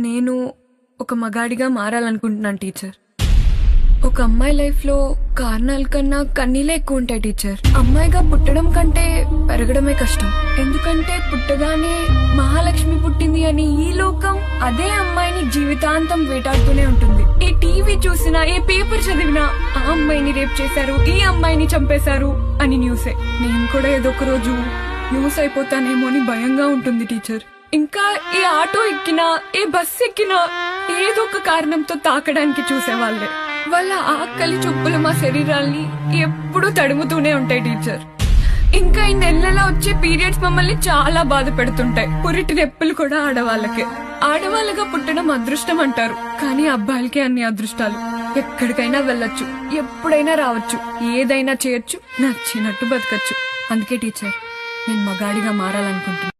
నేను ఒక మగాడిగా మారాలనుకుంటున్నాను టీచర్. ఒక అమ్మాయి లైఫ్ లో కారణాల కన్నా కన్నీలే ఎక్కువ ఉంటాయి టీచర్. అమ్మాయిగా పుట్టడం కంటే పెరగడమే కష్టం. ఎందుకంటే పుట్టగానే మహాలక్ష్మి పుట్టింది అని ఈ లోకం అదే అమ్మాయిని జీవితాంతం వేటాడుతూనే ఉంటుంది. ఏ టీవీ చూసినా, ఏ పేపర్ చదివినా ఆ అమ్మాయిని రేప్ చేశారు, ఈ అమ్మాయిని చంపేశారు అని న్యూసే. నేను కూడా ఏదో ఒక రోజు న్యూస్ అయిపోతానేమో అని భయంగా ఉంటుంది టీచర్. ఇంకా ఏ ఆటో ఎక్కినా, ఏ బస్ ఎక్కినా ఏదో ఒక కారణంతో తాకడానికి చూసేవాళ్లే. వాళ్ళ ఆకలి చూపులు మా శరీరాల్ని ఎప్పుడూ తడుముతూనే ఉంటాయి టీచర్. ఇంకా ఈ నెలలా వచ్చే పీరియడ్స్ మమ్మల్ని చాలా బాధ పెడుతుంటాయి. పురిటి నొప్పులు కూడా ఆడవాళ్ళకే. ఆడవాళ్ళగా పుట్టడం అదృష్టం అంటారు, కానీ అబ్బాయిలకే అన్ని అదృష్టాలు. ఎక్కడికైనా వెళ్ళొచ్చు, ఎప్పుడైనా రావచ్చు, ఏదైనా చేయొచ్చు, నచ్చినట్టు బతకచ్చు. అందుకే టీచర్ నేను మగాడిగా మారాలనుకుంటున్నాను.